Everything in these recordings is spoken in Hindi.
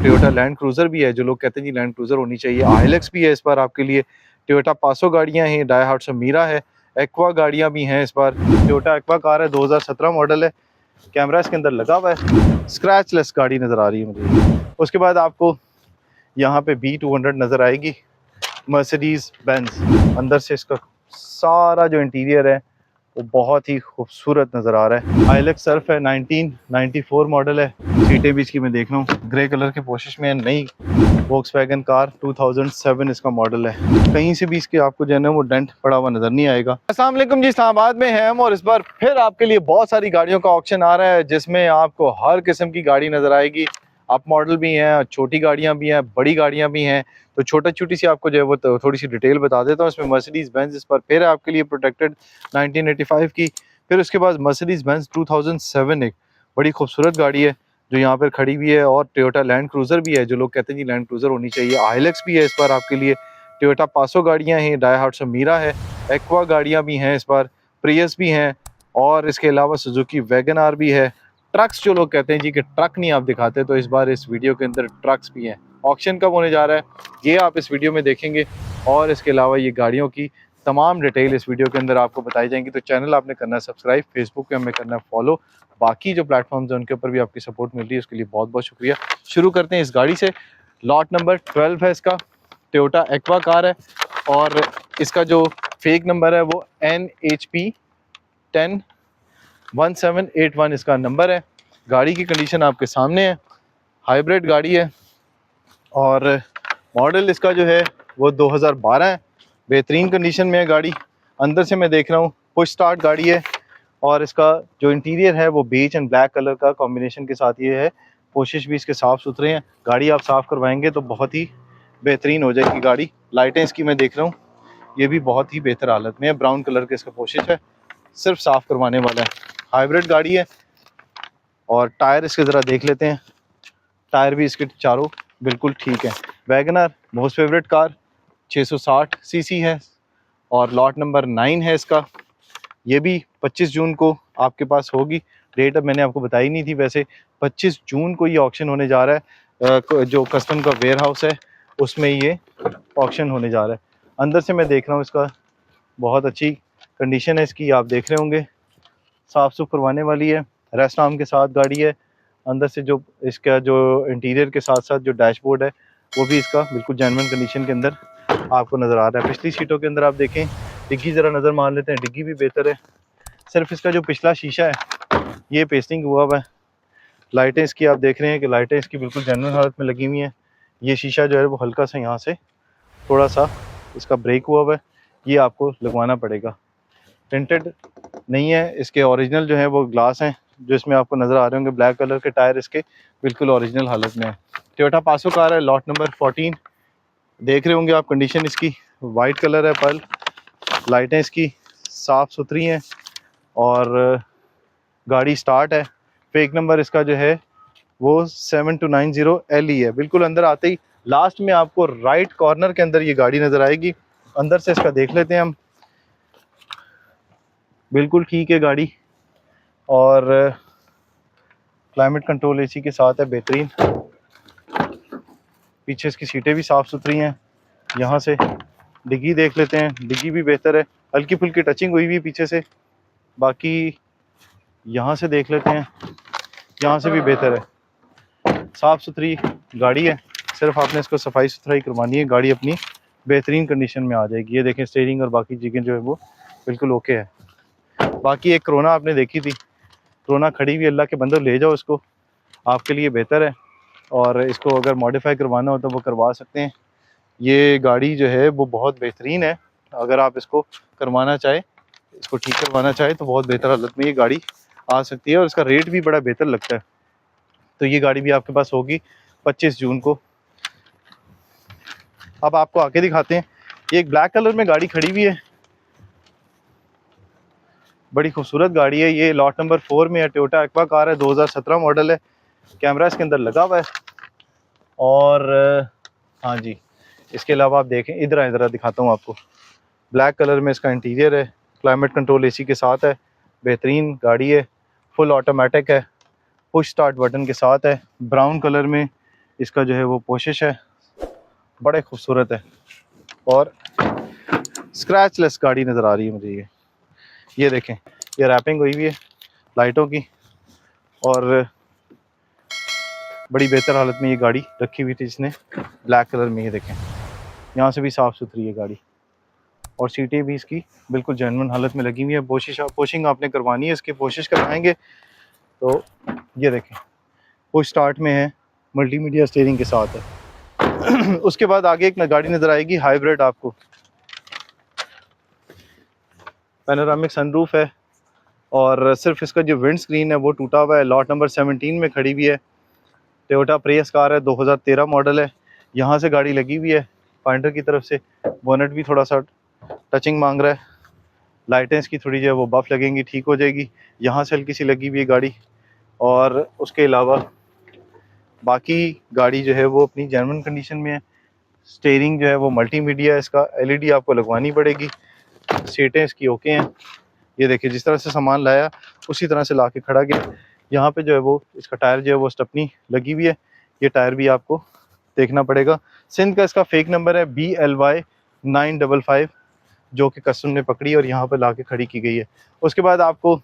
टोयोटा लैंड क्रूज़र भी है, जो लोग कहते हैं जी लैंड क्रूज़र होनी चाहिए। आइलेक्स भी है इस बार आपके लिए, टोयोटा पासो गाड़ियाँ हैं, डायहाट्सो मीरा है, एक्वा गाड़ियाँ भी हैं इस बार। टोयोटा एक्वा कार है, 2017 मॉडल है, कैमरा इसके अंदर लगा हुआ है, स्क्रैचलेस गाड़ी नज़र आ रही है मुझे। उसके बाद आपको यहाँ पे B200 नज़र आएगी, मर्सिडीज़ बेंज। अंदर से इसका सारा जो इंटीरियर है वो बहुत ही खूबसूरत नज़र आ रहा है। आइलेक्स सर्फ है, 1994 मॉडल है, सीटें भी इसकी मैं देख रहा हूँ ग्रे कलर के पोशिश में है। नई वोक्सवैगन कार 2007 इसका मॉडल है। कहीं से भी इसके आपको जो है ना वो डेंट पड़ा हुआ नज़र नहीं आएगा। अस्सलाम वालेकुम जी, इस्लामाबाद में हैं हम और इस बार फिर आपके लिए बहुत सारी गाड़ियों का ऑक्शन आ रहा है, जिसमें आपको हर किस्म की गाड़ी नज़र आएगी। अप मॉडल भी हैं, छोटी गाड़ियाँ भी हैं, बड़ी गाड़ियाँ भी हैं। तो छोटी सी आपको जो है वो थोड़ी सी डिटेल बता देता हूँ। इसमें मर्सिडीज़ बेंज इस पर फिर है आपके लिए प्रोटेक्टेड 1985 की। फिर उसके बाद मर्सिडीज़ बेंज 2007, एक बड़ी खूबसूरत गाड़ी है जो यहाँ पर खड़ी हुई है। और टोयोटा लैंड क्रूज़र भी है, जो लोग कहते हैं जी लैंड क्रूज़र होनी चाहिए। आइलेक्स भी है इस बार आपके लिए, टोयोटा पासो गाड़ियाँ हैं, डायहाट्सो मीरा है, एक्वा गाड़ियाँ भी हैं इस बार, प्रियस भी हैं, और इसके अलावा सुजुकी वैगन आर भी है। ट्रक्स, जो लोग कहते हैं जी कि ट्रक नहीं आप दिखाते, तो इस बार इस वीडियो के अंदर ट्रक्स भी हैं। ऑक्शन कब होने जा रहा है ये आप इस वीडियो में देखेंगे, और इसके अलावा ये गाड़ियों की तमाम डिटेल इस वीडियो के अंदर आपको बताई जाएंगी। तो चैनल आपने करना है सब्सक्राइब, फेसबुक पे हमें करना है फॉलो, बाकी जो प्लेटफॉर्म्स हैं उनके ऊपर भी आपकी सपोर्ट मिल रही है, उसके लिए बहुत बहुत शुक्रिया। शुरू करते हैं इस गाड़ी से। लॉट नंबर 12 है इसका, टोयोटा एक्वा कार है, और इसका जो फेक नंबर है वो NHP 101781 इसका नंबर है। गाड़ी की कंडीशन आपके सामने है, हाइब्रिड गाड़ी है, और मॉडल इसका जो है वो 2012 है। बेहतरीन कंडीशन में है गाड़ी। अंदर से मैं देख रहा हूँ पुश स्टार्ट गाड़ी है, और इसका जो इंटीरियर है वो बेज एंड ब्लैक कलर का कॉम्बिनेशन के साथ ये है। कोशिश भी इसके साफ़ सुथरे हैं। गाड़ी आप साफ़ करवाएंगे तो बहुत ही बेहतरीन हो जाएगी गाड़ी। लाइटें इसकी मैं देख रहा हूँ ये भी बहुत ही बेहतर हालत में है, ब्राउन कलर के इसका कोशिश है, सिर्फ साफ़ करवाने वाला है। हाइब्रिड गाड़ी है। और टायर इसके ज़रा देख लेते हैं, टायर भी इसके चारों बिल्कुल ठीक है। Wagner most favourite car, 660 CC है, और लॉट नंबर 9 है इसका। ये भी 25 जून को आपके पास होगी। डेट अब मैंने आपको बताई नहीं थी, वैसे 25 जून को ये ऑक्शन होने जा रहा है। जो कस्टम का वेयर हाउस है उसमें ये ऑक्शन होने जा रहा है। अंदर से मैं देख रहा हूँ इसका बहुत अच्छी कंडीशन है इसकी, आप देख रहे होंगे, साफ़ सुफ करवाने वाली है। रेस्ट आर्म के साथ गाड़ी है। अंदर से जो इसका जो इंटीरियर के साथ साथ जो डैशबोर्ड है वो भी इसका बिल्कुल जेन्युइन कंडीशन के अंदर आपको नज़र आ रहा है। पिछली सीटों के अंदर आप देखें, डिग्गी ज़रा नज़र मार लेते हैं, डिग्गी भी बेहतर है। सिर्फ इसका जो पिछला शीशा है ये पेस्टिंग हुआ हुआ है। लाइटें इसकी आप देख रहे हैं कि लाइटें इसकी बिल्कुल जेन्युइन हालत में लगी हुई हैं। ये शीशा जो है वो हल्का सा यहाँ से थोड़ा सा इसका ब्रेक हुआ हुआ है, ये आपको लगवाना पड़ेगा। टिंटेड नहीं है, इसके ओरिजिनल जो है वो ग्लास हैं जो इसमें आपको नज़र आ रहे होंगे। ब्लैक कलर के टायर इसके बिल्कुल ओरिजिनल हालत में है। टोयोटा पासो कार है, लॉट नंबर 14 देख रहे होंगे आप। कंडीशन इसकी वाइट कलर है, पर्ल लाइटें इसकी साफ़ सुथरी हैं, और गाड़ी स्टार्ट है। फेक नंबर इसका जो है वो 7290 LE है। बिल्कुल अंदर आते ही लास्ट में आपको राइट कॉर्नर के अंदर ये गाड़ी नज़र आएगी। अंदर से इसका देख लेते हैं हम, बिल्कुल ठीक है गाड़ी, और क्लाइमेट कंट्रोल AC के साथ है, बेहतरीन। पीछे इसकी सीटें भी साफ़ सुथरी हैं। यहाँ से डिग्गी देख लेते हैं, डिग्गी भी बेहतर है, हल्की फुल्की टचिंग हुई हुई पीछे से। बाकी यहाँ से देख लेते हैं, यहाँ से भी बेहतर है, साफ़ सुथरी गाड़ी है। सिर्फ आपने इसको सफाई सुथराई करवानी है, गाड़ी अपनी बेहतरीन कंडीशन में आ जाएगी। ये देखें स्टीयरिंग और बाकी चीज़ें जो है वो बिल्कुल ओके है। बाकी एक कोरोना आपने देखी थी, कोरोना खड़ी हुई, अल्लाह के बंदो ले जाओ इसको, आपके लिए बेहतर है। और इसको अगर मॉडिफाई करवाना हो तो वो करवा सकते हैं। ये गाड़ी जो है वो बहुत बेहतरीन है, अगर आप इसको करवाना चाहे, इसको ठीक करवाना चाहे तो बहुत बेहतर हालत में ये गाड़ी आ सकती है, और इसका रेट भी बड़ा बेहतर लगता है। तो ये गाड़ी भी आपके पास होगी 25 जून को। अब आपको आके दिखाते हैं, ये एक ब्लैक कलर में गाड़ी खड़ी हुई है, बड़ी खूबसूरत गाड़ी है। ये लॉट नंबर 4 में है, टोयोटा एक्वा कार है, 2017 मॉडल है, कैमरा इसके अंदर लगा हुआ है। और हाँ जी, इसके अलावा आप देखें, इधर दिखाता हूँ आपको। ब्लैक कलर में इसका इंटीरियर है, क्लाइमेट कंट्रोल AC के साथ है, बेहतरीन गाड़ी है, फुल ऑटोमेटिक है, पुश स्टार्ट बटन के साथ है। ब्राउन कलर में इसका जो है वो पोशिश है, बड़े खूबसूरत है और स्क्रैचलेस गाड़ी नज़र आ रही है मुझे। ये देखें, ये रैपिंग हुई हुई है लाइटों की और बड़ी बेहतर हालत में ये गाड़ी रखी हुई थी जिसने, ब्लैक कलर में। ये देखें, यहाँ से भी साफ़ सुथरी है गाड़ी और सीटें भी इसकी बिल्कुल जेन्युइन हालत में लगी हुई है। पोशिंग आपने करवानी है, इसकी कोशिश करवाएंगे तो ये देखें, वो स्टार्ट में है, मल्टीमीडिया स्टीयरिंग के साथ है। उसके बाद आगे एक गाड़ी नज़र आएगी हाइब्रिड, आपको पैनोरामिक सनरूफ है और सिर्फ इसका जो विंड स्क्रीन है वो टूटा हुआ है। लॉट नंबर 17 में खड़ी हुई है, टोयोटा प्रियस कार है, 2013 मॉडल है। यहाँ से गाड़ी लगी हुई है फाइंडर की तरफ से, बोनेट भी थोड़ा सा टचिंग मांग रहा है, लाइटें इसकी थोड़ी जो है वो बफ लगेंगी, ठीक हो जाएगी। यहाँ से हल्की सी लगी हुई है गाड़ी और उसके अलावा बाकी गाड़ी जो है वो अपनी जेन्युइन कंडीशन में है। स्टीयरिंग जो है वो मल्टीमीडिया है, इसका एलईडी आपको लगवानी पड़ेगी। सीटें इसकी ओके हैं। ये देखिए, जिस तरह से सामान लाया उसी तरह से ला के खड़ा गया। यहाँ पे जो है वो इसका टायर जो है वो स्टेपनी लगी हुई है, ये टायर भी आपको देखना पड़ेगा। सिंध का इसका फेक नंबर है BLY 955, जो कि कस्टमर ने पकड़ी और यहाँ पे ला के खड़ी की गई है। उसके बाद आपको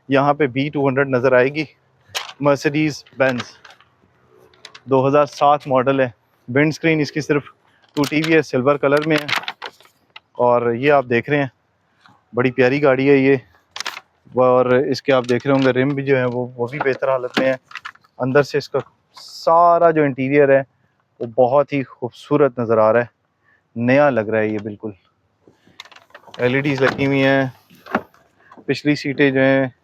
यहाँ पे B200 नज़र आएगी, मर्सिडीज़ बेंज 2007 मॉडल है। विंड स्क्रीन इसकी सिर्फ टूटी हुई है, सिल्वर कलर में है और ये आप देख रहे हैं बड़ी प्यारी गाड़ी है ये। और इसके आप देख रहे होंगे रिम भी जो है वो भी बेहतर हालत में है। अंदर से इसका सारा जो इंटीरियर है वो बहुत ही खूबसूरत नज़र आ रहा है, नया लग रहा है ये बिल्कुल। LEDs लगी हुई हैं, पिछली सीटें जो हैं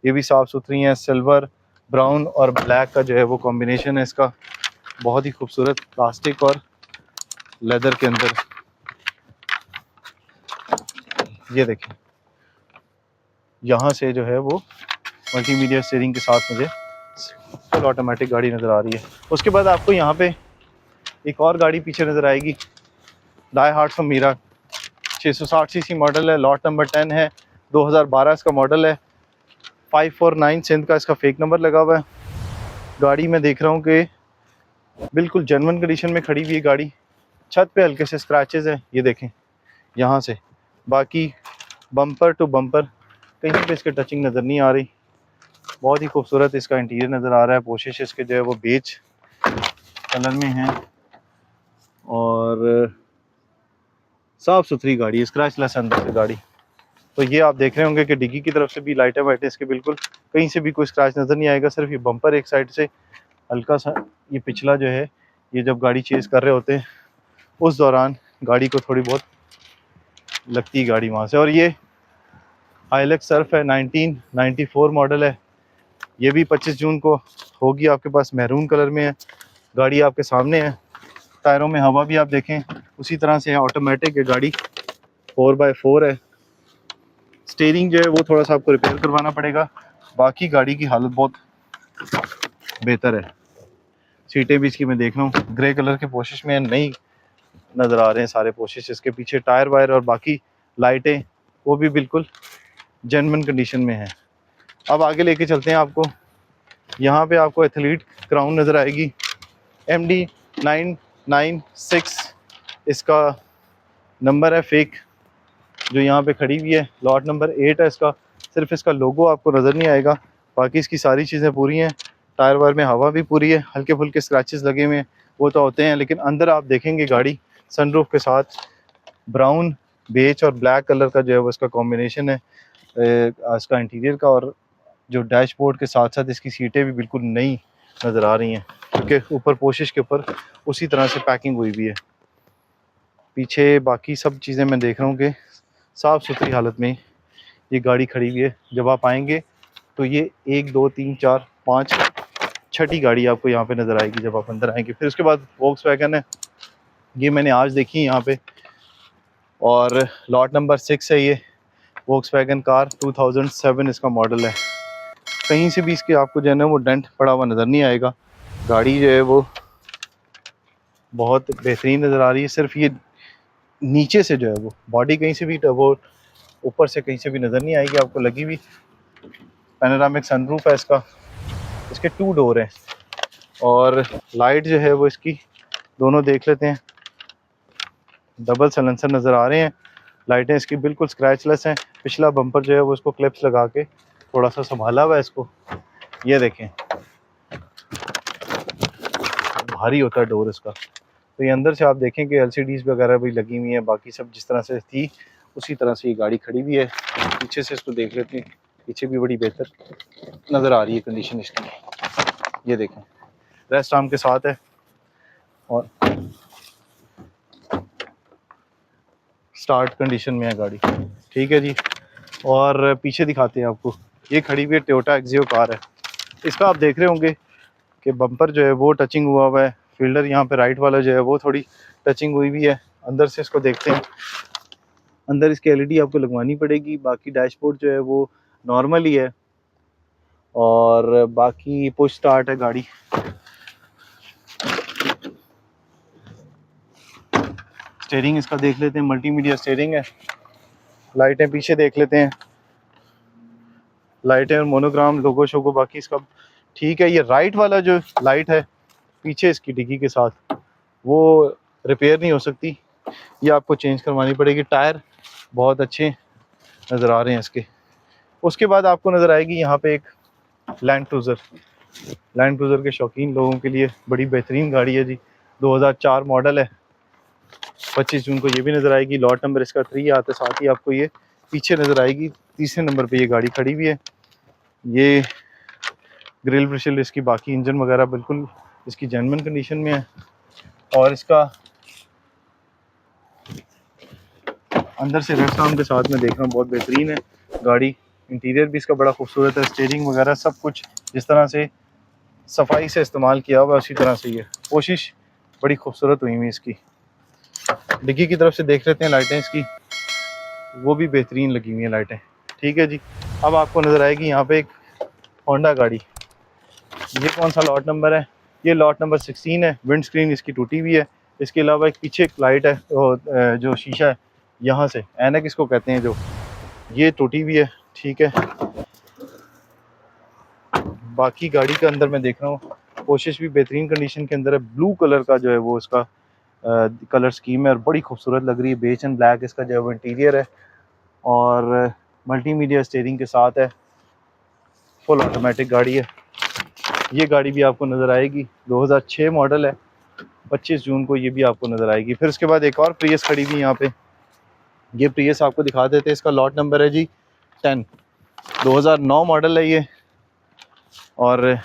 ये भी साफ़ सुथरी हैं। सिल्वर, ब्राउन और ब्लैक का जो है वो कॉम्बिनेशन है इसका, बहुत ही खूबसूरत, प्लास्टिक और लेदर के अंदर। ये देखें, यहाँ से जो है वो मल्टीमीडिया स्टीयरिंग के साथ मुझे फुल ऑटोमेटिक गाड़ी नज़र आ रही है। उसके बाद आपको यहाँ पे एक और गाड़ी पीछे नज़र आएगी, डाई हार्ट फ्रॉम मीरा, 660 सीसी मॉडल है, लॉट नंबर 10 है, 2012 इसका मॉडल है, 549 सिंध का इसका फेक नंबर लगा हुआ है। गाड़ी में देख रहा हूँ कि बिल्कुल जेन्युइन कंडीशन में खड़ी हुई है गाड़ी। छत पे हल्के से स्क्रैचेस हैं, ये देखें यहाँ से, बाकी बम्पर टू बम्पर कहीं पे इसके टचिंग नज़र नहीं आ रही। बहुत ही खूबसूरत इसका इंटीरियर नज़र आ रहा है। पोशिश इसके जो है वो बेज कलर में है और साफ़ सुथरी गाड़ी है, स्क्रैचलेस अंदर से गाड़ी। तो ये आप देख रहे होंगे कि डिग्गी की तरफ से भी लाइटें वाइटें इसके बिल्कुल कहीं से भी कोई स्क्रैच नज़र नहीं आएगा। सिर्फ ये बम्पर एक साइड से हल्का सा, ये पिछला जो है, ये जब गाड़ी चेज़ कर रहे होते हैं उस दौरान गाड़ी को थोड़ी बहुत लगती है गाड़ी वहाँ से। और ये हाइलक्स सर्फ है, 1994 मॉडल है, ये भी 25 जून को होगी आपके पास, मैरून कलर में है। गाड़ी आपके सामने है, टायरों में हवा भी आप देखें उसी तरह से है, ऑटोमेटिक है गाड़ी, 4x4 है। स्टीयरिंग जो है वो थोड़ा सा आपको रिपेयर करवाना पड़ेगा, बाकी गाड़ी की हालत बहुत बेहतर है। सीटें भी इसकी मैं देख रहा हूँ ग्रे कलर के पोशिश में नई नज़र आ रहे हैं सारे पोशिश। इसके पीछे टायर वायर और बाकी लाइटें वो भी बिल्कुल जेन्युइन कंडीशन में है। अब आगे लेके चलते हैं आपको, यहाँ पे आपको एथलीट क्राउन नज़र आएगी, MD 996 इसका नंबर है फेक, जो यहाँ पे खड़ी हुई है। लॉट नंबर 8 है इसका, सिर्फ इसका लोगो आपको नज़र नहीं आएगा, बाकी इसकी सारी चीज़ें पूरी हैं। टायर वायर में हवा भी पूरी है, हल्के फुल्के स्क्रैचेस लगे हुए हैं वो तो होते हैं, लेकिन अंदर आप देखेंगे गाड़ी सनरूफ के साथ ब्राउन, बेज और ब्लैक कलर का जो है वो इसका कॉम्बिनेशन है इसका इंटीरियर का। और जो डैशबोर्ड के साथ साथ इसकी सीटें भी बिल्कुल नई नज़र आ रही हैं, क्योंकि ऊपर पोशिश के ऊपर उसी तरह से पैकिंग हुई हुई है। पीछे बाकी सब चीज़ें मैं देख रहा हूँ कि साफ़ सुथरी हालत में ये गाड़ी खड़ी हुई है। जब आप आएंगे तो ये 1 2 3 4 5 छठी गाड़ी आपको यहाँ पे नज़र आएगी जब आप अंदर आएंगे। फिर उसके बाद वोक्सवैगन है, ये मैंने आज देखी यहाँ पे, और लॉट नंबर 6 है ये वोक्सवैगन कार, 2007 इसका मॉडल है। कहीं से भी इसके आपको जो है ना वो डेंट पड़ा हुआ नज़र नहीं आएगा। गाड़ी जो है वो बहुत बेहतरीन नज़र आ रही है। सिर्फ ये नीचे से जो है वो बॉडी कहीं से भी वो ऊपर से कहीं से भी नज़र नहीं आएगी आपको लगी हुई। पैनोरामिक सनरूफ है इसका, इसके 2 डोर हैं और लाइट जो है वो इसकी दोनों देख लेते हैं, डबल सलेंसर नज़र आ रहे हैं। लाइटें इसकी बिल्कुल स्क्रैचलेस हैं। पिछला बम्पर जो है वो इसको क्लिप्स लगा के थोड़ा सा संभाला हुआ है इसको। ये देखें, भारी होता है डोर इसका। तो ये अंदर से आप देखें कि LCDs वगैरह भी लगी हुई हैं, बाकी सब जिस तरह से थी उसी तरह से ये गाड़ी खड़ी हुई है। पीछे से इसको देख लेते हैं, पीछे भी बड़ी बेहतर नज़र आ रही है कंडीशन इसकी। ये देखें, रेस्ट आर्म के साथ है और स्टार्ट कंडीशन में है गाड़ी। ठीक है जी। और पीछे दिखाते हैं आपको, ये खड़ी हुई है टोयोटा एक्सियो कार है। इसका आप देख रहे होंगे कि बम्पर जो है वो टचिंग हुआ हुआ है, फील्डर यहाँ पे राइट वाला जो है वो थोड़ी टचिंग हुई भी है। अंदर से इसको देखते हैं, अंदर इसकी LED आपको लगवानी पड़ेगी। बाकी डैशबोर्ड जो है वो नॉर्मल ही है और बाकी पुश स्टार्ट है गाड़ी। स्टीयरिंग इसका देख लेते हैं, मल्टीमीडिया स्टीयरिंग है। लाइटें पीछे देख लेते हैं, लाइटें और मोनोग्राम लोगो शोगो बाकी इसका ठीक है। ये राइट वाला जो लाइट है पीछे इसकी डिग्गी के साथ, वो रिपेयर नहीं हो सकती, ये आपको चेंज करवानी पड़ेगी। टायर बहुत अच्छे नज़र आ रहे हैं इसके। उसके बाद आपको नज़र आएगी यहाँ पे एक लैंड क्रूज़र। लैंड क्रूज़र के शौकीन लोगों के लिए बड़ी बेहतरीन गाड़ी है जी। 2004 मॉडल है। 25 जून को ये भी नज़र आएगी। लॉट नंबर इसका 3 आता है, साथ ही आपको ये पीछे नज़र आएगी। तीसरे नंबर पे ये गाड़ी खड़ी हुई है। ये ग्रिल ब्रिशल इसकी, बाकी इंजन वगैरह बिल्कुल इसकी जेन्युइन कंडीशन में है। और इसका अंदर से रेस्ट आर्म के साथ में देख रहा हूँ बहुत बेहतरीन है गाड़ी। इंटीरियर भी इसका बड़ा खूबसूरत है, स्टीयरिंग वगैरह सब कुछ जिस तरह से सफाई से इस्तेमाल किया हुआ है उसी तरह से ये कोशिश बड़ी खूबसूरत हुई हुई इसकी। डिग्गी की तरफ से देख लेते हैं, लाइटें इसकी वो भी बेहतरीन लगी हुई हैं लाइटें। ठीक है जी। अब आपको नज़र आएगी यहाँ पे एक होंडा गाड़ी। ये कौन सा लॉट नंबर है? ये लॉट नंबर 16 है। विंड स्क्रीन इसकी टूटी हुई है। इसके अलावा एक पीछे एक लाइट है, जो शीशा है यहाँ से, ऐनक इसको कहते हैं, जो ये टूटी हुई है। ठीक है। बाकी गाड़ी के अंदर मैं देख रहा हूँ कोशिश भी बेहतरीन कंडीशन के अंदर है। ब्लू कलर का जो है वो इसका कलर स्कीम है और बड़ी खूबसूरत लग रही है। बेज एंड ब्लैक इसका जो है वो इंटीरियर है और मल्टीमीडिया स्टीयरिंग के साथ है। फुल ऑटोमेटिक गाड़ी है। ये गाड़ी भी आपको नज़र आएगी, 2006 मॉडल है। 25 जून को ये भी आपको नज़र आएगी। फिर उसके बाद एक और प्रियस खड़ी हुई यहाँ पे। ये प्रियस आपको दिखा देते हैं। इसका लॉट नंबर है जी 10, 2009 मॉडल है ये। और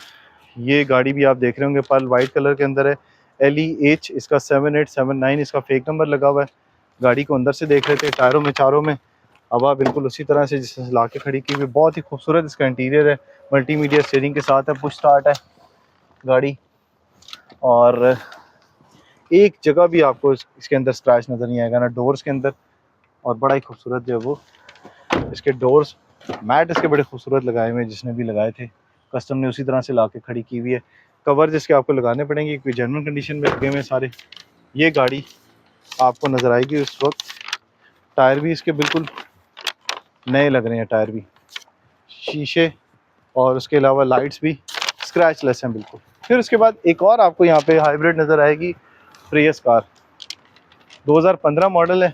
ये गाड़ी भी आप देख रहे होंगे पर्ल वाइट कलर के अंदर है। LEH इसका 7879 इसका फेक नंबर लगा हुआ है। गाड़ी को अंदर से देख लेते हैं, टायरों में चारों में हवा बिल्कुल उसी तरह से जिस ला के खड़ी की हुई। बहुत ही खूबसूरत इसका इंटीरियर है। मल्टीमीडिया स्टीयरिंग के साथ है, पुश स्टार्ट है गाड़ी। और एक जगह भी आपको इसके अंदर स्क्रैच नज़र नहीं आएगा ना डोर्स के अंदर। और बड़ा ही खूबसूरत जो है वो इसके डोर्स, मैट इसके बड़े खूबसूरत लगाए हुए हैं, जिसने भी लगाए थे कस्टम ने उसी तरह से ला के खड़ी की हुई है। कवर जिसके आपको लगाने पड़ेंगे क्योंकि जेन्युइन कंडीशन में लगे हुए हैं सारे। ये गाड़ी आपको नज़र आएगी उस वक्त। टायर भी इसके बिल्कुल नए लग रहे हैं, टायर भी, शीशे और उसके अलावा लाइट्स भी स्क्रैचलेस हैं बिल्कुल। फिर उसके बाद एक और आपको यहाँ पे हाइब्रिड नज़र आएगी, प्रियस कार। 2015 मॉडल है।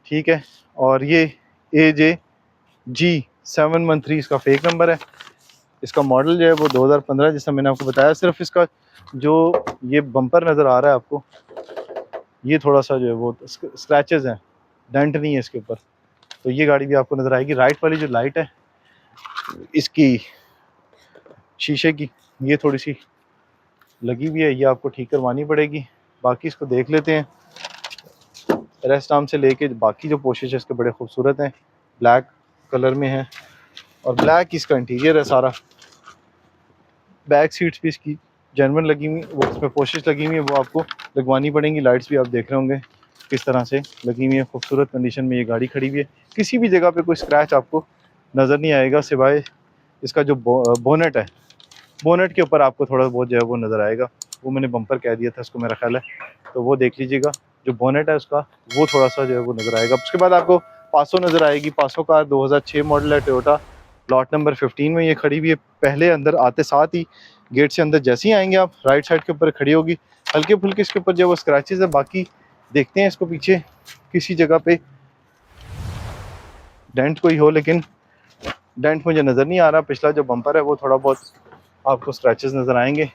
ठीक है। और ये AJG713 इसका फेक नंबर है। इसका मॉडल जो है वो 2015, जैसा मैंने आपको बताया। सिर्फ इसका जो ये बम्पर नज़र आ रहा है आपको, ये थोड़ा सा जो है वो स्क्रैचेस हैं, डेंट नहीं है इसके ऊपर। तो ये गाड़ी भी आपको नज़र आएगी। राइट वाली जो लाइट है इसकी शीशे की, ये थोड़ी सी लगी हुई है, ये आपको ठीक करवानी पड़ेगी। बाकी इसको देख लेते हैं। रेस्ट आर्म से लेके बाकी जो पोर्शन है इसके बड़े खूबसूरत हैं, ब्लैक कलर में है और ब्लैक इसका इंटीरियर है सारा। बैक सीट्स भी इसकी जेन्युइन लगी हुई, वो इसमें पोर्शन लगी हुई है, वो आपको लगवानी पड़ेंगी। लाइट्स भी आप देख रहे होंगे किस तरह से लगी हुई है। खूबसूरत कंडीशन में ये गाड़ी खड़ी हुई है। किसी भी जगह पे कोई स्क्रैच आपको नज़र नहीं आएगा, सिवाय इसका जो बोनेट है, बोनेट के ऊपर आपको थोड़ा बहुत जो है वो नज़र आएगा। वो मैंने बम्पर कह दिया था उसको, मेरा ख्याल है, तो वो देख लीजिएगा। जो बोनेट है उसका वो थोड़ा सा जो है वो नज़र आएगा। उसके बाद आपको पासो नज़र आएगी। पासो कार 2006 मॉडल है, टोयोटा, लॉट नंबर 15 में ये खड़ी हुई है। पहले अंदर आते साथ ही गेट से अंदर जैसे ही आएंगे आप, राइट साइड के ऊपर खड़ी होगी। हल्के फुल्के इसके ऊपर जो वो स्क्रैचेस है, बाकी देखते हैं इसको पीछे किसी जगह पे डेंट कोई हो, लेकिन डेंट मुझे नज़र नहीं आ रहा। पिछला जो बम्पर है वो थोड़ा बहुत आपको स्क्रैचेस नज़र आएंगे।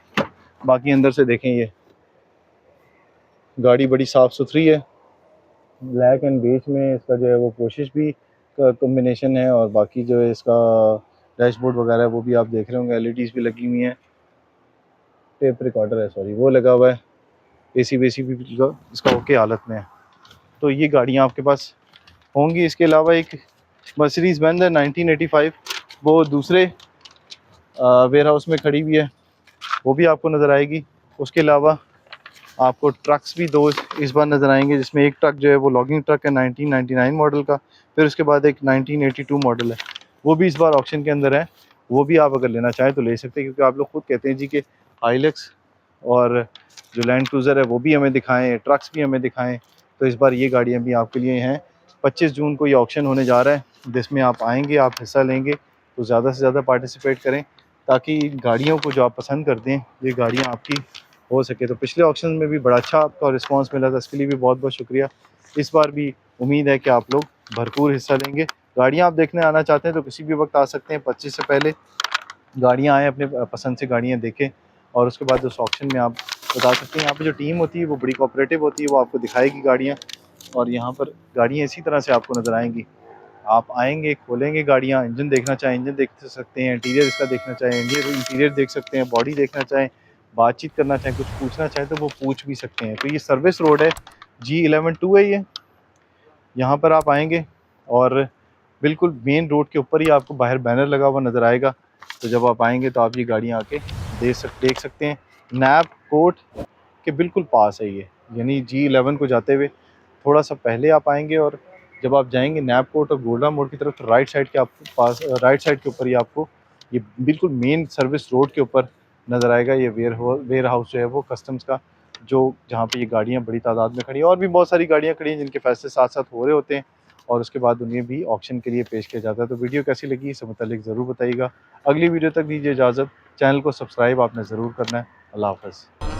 बाकी अंदर से देखें, ये गाड़ी बड़ी साफ़ सुथरी है, ब्लैक एंड बेज में इसका जो है वो कोशिश भी का कॉम्बिनेशन है। और बाकी जो है इसका डैशबोर्ड वगैरह वो भी आप देख रहे होंगे, एलईडीज़ भी लगी हुई हैं। टेप रिकॉर्डर है, सॉरी, वो लगा हुआ है। एसी वेसी भी इसका ओके हालत में है। तो ये गाड़ियाँ आपके पास होंगी। इसके अलावा एक मर्सिडीज़ बेंज है 1985, वो दूसरे वेयर हाउस में खड़ी हुई है, वो भी आपको नज़र आएगी। उसके अलावा आपको ट्रक्स भी दो इस बार नज़र आएंगे, जिसमें एक ट्रक जो है वो लॉगिंग ट्रक है 1999 मॉडल का, फिर उसके बाद एक 1982 मॉडल है, वो भी इस बार ऑक्शन के अंदर है। वो भी आप अगर लेना चाहें तो ले सकते हैं, क्योंकि आप लोग खुद कहते हैं जी कि हाइलक्स और जो लैंड क्रूज़र है वो भी हमें दिखाएं, ट्रक्स भी हमें दिखाएं। तो इस बार ये गाड़ियाँ भी आपके लिए हैं। 25 जून को ये ऑक्शन होने जा रहा है, जिसमें आप आएँगे, आप हिस्सा लेंगे तो ज़्यादा से ज़्यादा पार्टिसिपेट करें, ताकि गाड़ियों को जो आप पसंद करते हैं ये गाड़ियाँ आपकी हो सके। तो पिछले ऑक्शन में भी बड़ा अच्छा आपका रिस्पांस मिला था, इसके लिए भी बहुत बहुत शुक्रिया। इस बार भी उम्मीद है कि आप लोग भरपूर हिस्सा लेंगे। गाड़ियाँ आप देखने आना चाहते हैं तो किसी भी वक्त आ सकते हैं। 25 से पहले गाड़ियाँ आएँ, अपने पसंद से गाड़ियाँ देखें, और उसके बाद उस ऑक्शन में आप बता सकते हैं। यहाँ पे जो टीम होती है वो बड़ी कोऑपरेटिव होती है, वो आपको दिखाएगी गाड़ियाँ, और यहाँ पर गाड़ियाँ इसी तरह से आपको नज़र आएंगी। आप आएंगे, खोलेंगे गाड़ियाँ, इंजन देखना चाहें इंजन देख सकते हैं, इंटीरियर इसका देखना चाहें इंटीरियर देख सकते हैं, बॉडी देखना चाहें, बातचीत करना चाहें, कुछ पूछना चाहें तो वो पूछ भी सकते हैं। तो ये सर्विस रोड है, G11-2 है ये। यहाँ पर आप आएंगे और बिल्कुल मेन रोड के ऊपर ही आपको बाहर बैनर लगा हुआ नज़र आएगा। तो जब आप आएंगे तो आप ये गाड़ियाँ आके देख सकते हैं। नैब कोर्ट के बिल्कुल पास है ये, यानी G11 को जाते हुए थोड़ा सा पहले आप आएंगे, और जब आप जाएंगे नैब कोर्ट और गोल्डा मोड़ की तरफ, तो राइट साइड के आपके पास, राइट साइड के ऊपर ही आपको ये बिल्कुल मेन सर्विस रोड के ऊपर नज़र आएगा ये वेयर हाउस जो है वो कस्टम्स का, जो जहाँ पे ये गाड़ियाँ बड़ी तादाद में खड़ी हैं। और भी बहुत सारी गाड़ियाँ खड़ी हैं जिनके फैसले साथ साथ हो रहे होते हैं, और उसके बाद उन्हें भी ऑक्शन के लिए पेश किया जाता है। तो वीडियो कैसी लगी इससे मुतालिक ज़रूर बताइएगा। अगली वीडियो तक दीजिए इजाज़त। चैनल को सब्सक्राइब आपने ज़रूर करना है। अल्लाह हाफ़िज़।